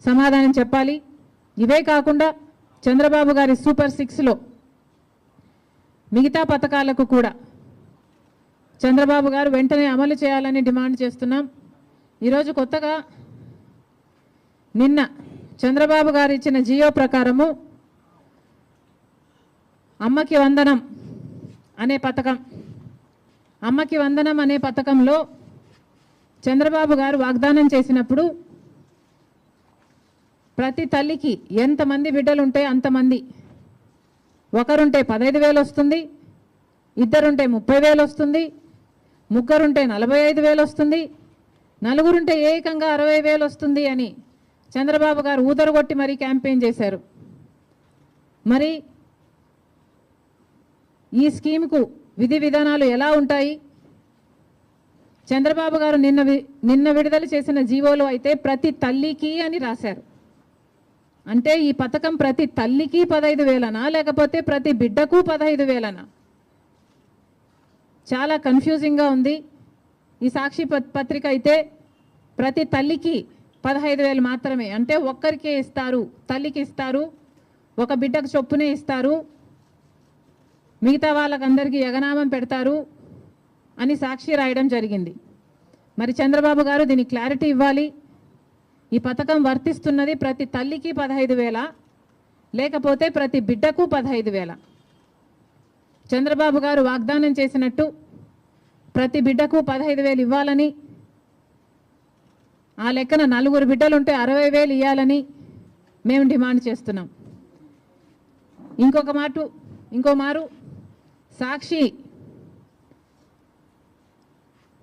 సమాధానం చెప్పాలి. ఇవే కాకుండా చంద్రబాబు గారి సూపర్ 6లో మిగతా పథకాలకు కూడా చంద్రబాబు గారు వెంటనే అమలు చేయాలని డిమాండ్ చేస్తున్నాం. ఈరోజు కొత్తగా నిన్న చంద్రబాబు గారు ఇచ్చిన జియో ప్రకారము అమ్మకి వందనం అనే పథకం, అమ్మకి వందనం అనే పథకంలో చంద్రబాబు గారు వాగ్దానం చేసినప్పుడు ప్రతి తల్లికి ఎంతమంది బిడ్డలుంటే అంతమంది, ఒకరుంటే 15,000 వస్తుంది, ఇద్దరుంటే 30,000 వస్తుంది, ముగ్గురుంటే 45,000 వస్తుంది, నలుగురుంటే ఏకంగా 60,000 వస్తుంది అని చంద్రబాబు గారు ఊదరగొట్టి మరీ క్యాంపెయిన్ చేశారు. మరి ఈ స్కీమ్కు విధి విధానాలు ఎలా ఉంటాయి? చంద్రబాబు గారు నిన్న విడుదల చేసిన జీవోలో అయితే ప్రతి తల్లికి అని రాశారు. అంటే ఈ పథకం ప్రతి తల్లికి 15,000నా లేకపోతే ప్రతి బిడ్డకు 15,000నా? చాలా కన్ఫ్యూజింగ్గా ఉంది. ఈ సాక్షి పత్రిక అయితే ప్రతి తల్లికి 15,000 మాత్రమే, అంటే ఒక్కరికే ఇస్తారు, తల్లికి ఇస్తారు, ఒక బిడ్డకు చొప్పునే ఇస్తారు, మిగతా వాళ్ళకందరికీ ఎగనామం పెడతారు అని సాక్షి రాయడం జరిగింది. మరి చంద్రబాబు గారు దీనికి క్లారిటీ ఇవ్వాలి. ఈ పథకం వర్తిస్తున్నది ప్రతి తల్లికి 15,000 లేకపోతే ప్రతి బిడ్డకు 15,000? చంద్రబాబు గారు వాగ్దానం చేసినట్టు ప్రతి బిడ్డకు 15,000 ఇవ్వాలని, ఆ లెక్కన నలుగురు బిడ్డలుంటే 60,000 ఇవ్వాలని మేము డిమాండ్ చేస్తున్నాం. ఇంకో మారు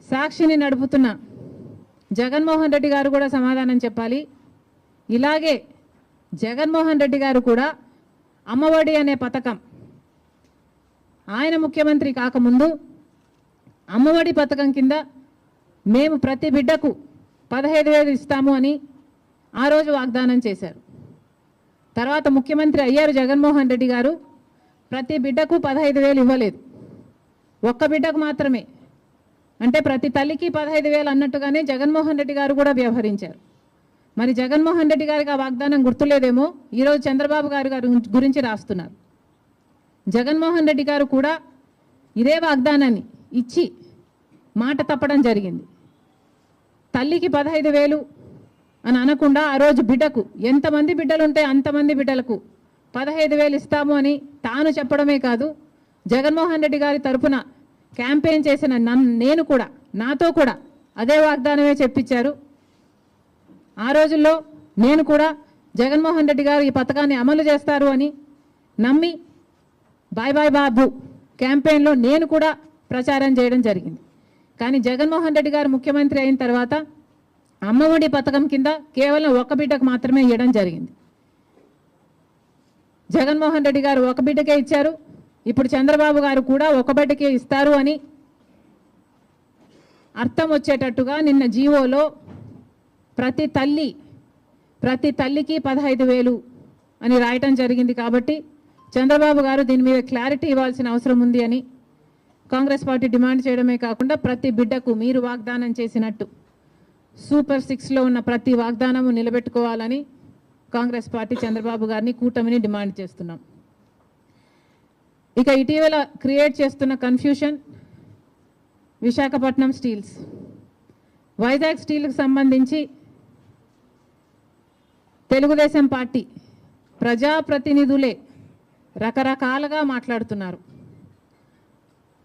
సాక్షిని నడుపుతున్న జగన్మోహన్ రెడ్డి గారు కూడా సమాధానం చెప్పాలి. ఇలాగే జగన్మోహన్ రెడ్డి గారు కూడా అమ్మఒడి అనే పథకం, ఆయన ముఖ్యమంత్రి కాకముందు అమ్మఒడి పథకం కింద మేము ప్రతి బిడ్డకు 15,000 ఇస్తాము అని ఆ రోజు వాగ్దానం చేశారు. తర్వాత ముఖ్యమంత్రి అయ్యారు జగన్మోహన్ రెడ్డి గారు, ప్రతి బిడ్డకు 15,000 ఇవ్వలేదు, ఒక్క బిడ్డకు మాత్రమే. అంటే ప్రతి తల్లికి 15,000 అన్నట్టుగానే జగన్మోహన్ రెడ్డి గారు కూడా వ్యవహరించారు. మరి జగన్మోహన్ రెడ్డి గారికి ఆ వాగ్దానం గుర్తులేదేమో ఈరోజు చంద్రబాబు గారు గురించి రాస్తున్నారు. జగన్మోహన్ రెడ్డి గారు కూడా ఇదే వాగ్దానాన్ని ఇచ్చి మాట తప్పడం జరిగింది. తల్లికి 15,000 అని అనకుండా ఆ రోజు బిడ్డకు ఎంతమంది బిడ్డలుంటే అంతమంది బిడ్డలకు 15,000 ఇస్తాము అని తాను చెప్పడమే కాదు, జగన్మోహన్ రెడ్డి గారి తరఫున క్యాంపెయిన్ చేసిన నేను కూడా, నాతో కూడా అదే వాగ్దానమే చెప్పించారు. ఆ రోజుల్లో నేను కూడా జగన్మోహన్ రెడ్డి గారు ఈ పథకాన్ని అమలు చేస్తారు అని నమ్మి బాయ్ బాయ్ బాబు క్యాంపెయిన్లో నేను కూడా ప్రచారం చేయడం జరిగింది. కానీ జగన్మోహన్ రెడ్డి గారు ముఖ్యమంత్రి అయిన తర్వాత అమ్మఒడి పథకం కింద కేవలం ఒక బిడ్డకు మాత్రమే ఇవ్వడం జరిగింది. జగన్మోహన్ రెడ్డి గారు ఒక బిడ్డకే ఇచ్చారు, ఇప్పుడు చంద్రబాబు గారు కూడా ఒక బిడ్డకే ఇస్తారు అని అర్థం వచ్చేటట్టుగా నిన్న జీవోలో ప్రతి తల్లికి 15,000 అని రాయటం జరిగింది. కాబట్టి చంద్రబాబు గారు దీని మీద క్లారిటీ ఇవ్వాల్సిన అవసరం ఉంది అని కాంగ్రెస్ పార్టీ డిమాండ్ చేయడమే కాకుండా ప్రతి బిడ్డకు మీరు వాగ్దానం చేసినట్టు సూపర్ 6లో ఉన్న ప్రతి వాగ్దానము నిలబెట్టుకోవాలని కాంగ్రెస్ పార్టీ చంద్రబాబు గారిని, కూటమిని డిమాండ్ చేస్తున్నాం. ఇక ఇటీవల క్రియేట్ చేస్తున్న కన్ఫ్యూషన్ విశాఖపట్నం స్టీల్స్, వైజాగ్ స్టీల్కి సంబంధించి తెలుగుదేశం పార్టీ ప్రజాప్రతినిధులే రకరకాలుగా మాట్లాడుతున్నారు.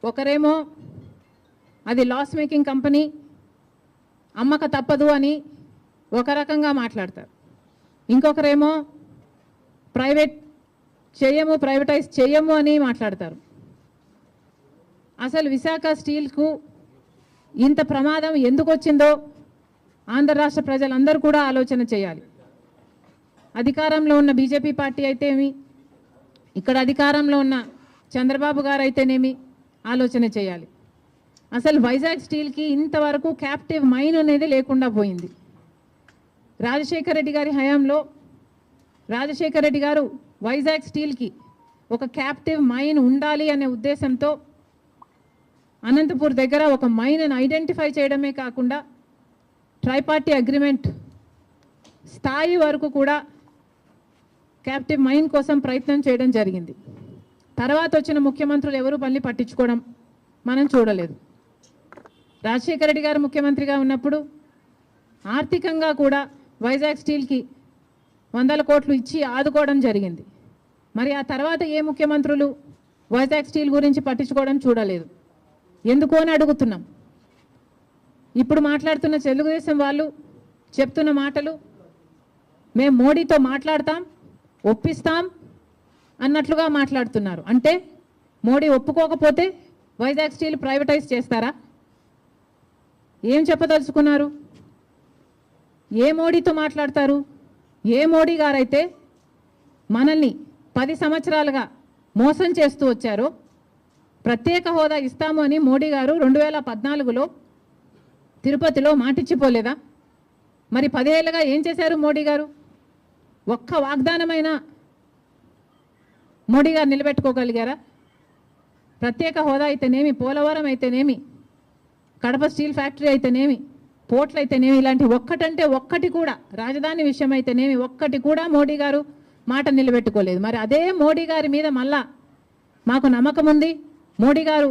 ఒకరేమో అది లాస్ మేకింగ్ కంపెనీ, అమ్మక తప్పదు అని ఒక రకంగా మాట్లాడతారు. ఇంకొకరేమో ప్రైవేటైజ్ చేయము అని మాట్లాడతారు. అసలు విశాఖ స్టీల్కు ఇంత ప్రమాదం ఎందుకు వచ్చిందో ఆంధ్ర రాష్ట్ర ప్రజలందరూ కూడా ఆలోచన చేయాలి. అధికారంలో ఉన్న బీజేపీ పార్టీ అయితేమి, ఇక్కడ అధికారంలో ఉన్న చంద్రబాబు గారు అయితేనేమి ఆలోచన చేయాలి. అసలు వైజాగ్ స్టీల్కి ఇంతవరకు క్యాప్టివ్ మైన్ అనేది లేకుండా పోయింది. రాజశేఖర రెడ్డి గారి హయాంలో రాజశేఖర రెడ్డి గారు వైజాగ్ స్టీల్కి ఒక క్యాప్టివ్ మైన్ ఉండాలి అనే ఉద్దేశంతో అనంతపూర్ దగ్గర ఒక మైన్ను ఐడెంటిఫై చేయడమే కాకుండా ట్రైపార్టీ అగ్రిమెంట్ స్థాయి వరకు కూడా క్యాప్టివ్ మైన్ కోసం ప్రయత్నం చేయడం జరిగింది. తర్వాత వచ్చిన ముఖ్యమంత్రులు ఎవరు పని పట్టించుకోవడం మనం చూడలేదు. రాజశేఖర రెడ్డి గారు ముఖ్యమంత్రిగా ఉన్నప్పుడు ఆర్థికంగా కూడా వైజాగ్ స్టీల్కి 100 కోట్లు ఇచ్చి ఆదుకోవడం జరిగింది. మరి ఆ తర్వాత ఏ ముఖ్యమంత్రులు వైజాగ్ స్టీల్ గురించి పట్టించుకోవడం చూడలేదు. ఎందుకు అని అడుగుతున్నాం. ఇప్పుడు మాట్లాడుతున్న తెలుగుదేశం వాళ్ళు చెప్తున్న మాటలు మేము మోడీతో మాట్లాడతాం, ఒప్పిస్తాం అన్నట్లుగా మాట్లాడుతున్నారు. అంటే మోడీ ఒప్పుకోకపోతే వైజాగ్ స్టీల్ ప్రైవేటైజ్ చేస్తారా? ఏం చెప్పదలుచుకున్నారు? ఏ మోడీతో మాట్లాడతారు? ఏ మోడీ గారైతే మనల్ని 10 సంవత్సరాలుగా మోసం చేస్తూ వచ్చారో, ప్రత్యేక హోదా ఇస్తాము అని మోడీ గారు 2014లో తిరుపతిలో మాటిచ్చిపోలేదా? మరి 10 ఏళ్ళుగా ఏం చేశారు మోడీ గారు? ఒక్క వాగ్దానమైన మోడీ గారు నిలబెట్టుకోగలిగారా? ప్రత్యేక హోదా అయితేనేమి, పోలవరం అయితేనేమి, కడప స్టీల్ ఫ్యాక్టరీ అయితేనేమి, పోర్ట్లు అయితేనేమి, ఇలాంటి ఒక్కటంటే ఒక్కటి కూడా, రాజధాని విషయం అయితేనేమి ఒక్కటి కూడా మోడీ గారు మాట నిలబెట్టుకోలేదు. మరి అదే మోడీ గారి మీద మళ్ళా మాకు నమ్మకం ఉంది, మోడీ గారు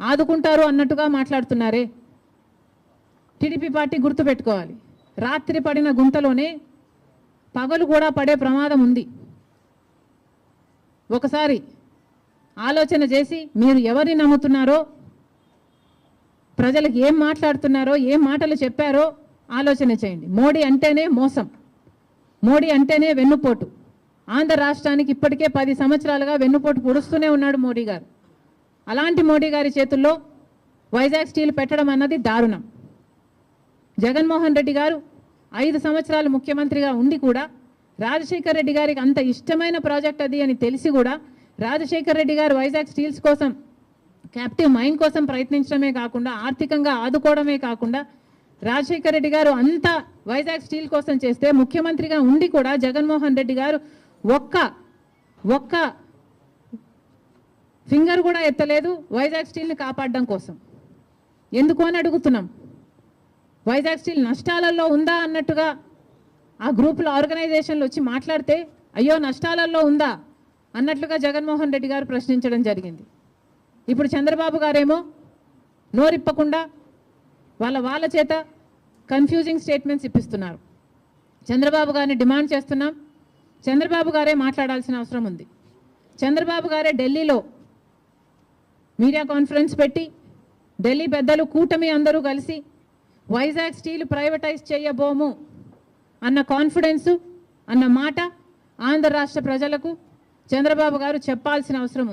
ఆదుకుంటారు అన్నట్టుగా మాట్లాడుతున్నారే. టీడీపీ పార్టీ గుర్తుపెట్టుకోవాలి, రాత్రి పడిన గుంతలోనే పగలు కూడా పడే ప్రమాదం ఉంది. ఒకసారి ఆలోచన చేసి మీరు ఎవరిని నమ్ముతున్నారో, ప్రజలకు ఏం మాట్లాడుతున్నారో, ఏం మాటలు చెప్పారో ఆలోచన చేయండి. మోడీ అంటేనే మోసం, మోడీ అంటేనే వెన్నుపోటు. ఆంధ్ర రాష్ట్రానికి ఇప్పటికే 10 సంవత్సరాలుగా వెన్నుపోటు పొడుస్తూనే ఉన్నాడు మోడీ గారు. అలాంటి మోడీ గారి చేతుల్లో వైజాగ్ స్టీల్ పెట్టడం అన్నది దారుణం. జగన్మోహన్ రెడ్డి గారు 5 సంవత్సరాలు ముఖ్యమంత్రిగా ఉండి కూడా రాజశేఖర్ రెడ్డి గారికి అంత ఇష్టమైన ప్రాజెక్ట్ అది అని తెలిసి కూడా రాజశేఖర్ రెడ్డి గారు వైజాగ్ స్టీల్స్ కోసం, క్యాప్టివ్ మైన్ కోసం ప్రయత్నించడమే కాకుండా, ఆర్థికంగా ఆదుకోవడమే కాకుండా, రాజశేఖర్ రెడ్డి గారు అంతా వైజాగ్ స్టీల్ కోసం చేస్తే ముఖ్యమంత్రిగా ఉండి కూడా జగన్మోహన్ రెడ్డి గారు ఒక్క ఫింగర్ కూడా ఎత్తలేదు వైజాగ్ స్టీల్ని కాపాడడం కోసం. ఎందుకు అని అడుగుతున్నాం. వైజాగ్ స్టీల్ నష్టాలలో ఉందా అన్నట్టుగా ఆ గ్రూపుల ఆర్గనైజేషన్లు వచ్చి మాట్లాడితే, అయ్యో నష్టాలలో ఉందా అన్నట్లుగా జగన్మోహన్ రెడ్డి గారు ప్రశ్నించడం జరిగింది. ఇప్పుడు చంద్రబాబు గారేమో నోరిప్పకుండా వాళ్ళ చేత కన్ఫ్యూజింగ్ స్టేట్మెంట్స్ ఇప్పిస్తున్నారు. చంద్రబాబు గారిని డిమాండ్ చేస్తున్నాం, చంద్రబాబు గారే మాట్లాడాల్సిన అవసరం ఉంది. చంద్రబాబు గారే ఢిల్లీలో మీడియా కాన్ఫరెన్స్ పెట్టి, ఢిల్లీ పెద్దలు కూటమి అందరూ కలిసి వైజాగ్ స్టీల్ ప్రైవేటైజ్ చేయబోము అన్న కాన్ఫిడెన్సు, అన్న మాట ఆంధ్ర రాష్ట్ర ప్రజలకు చంద్రబాబు గారు చెప్పాల్సిన అవసరం ఉంది.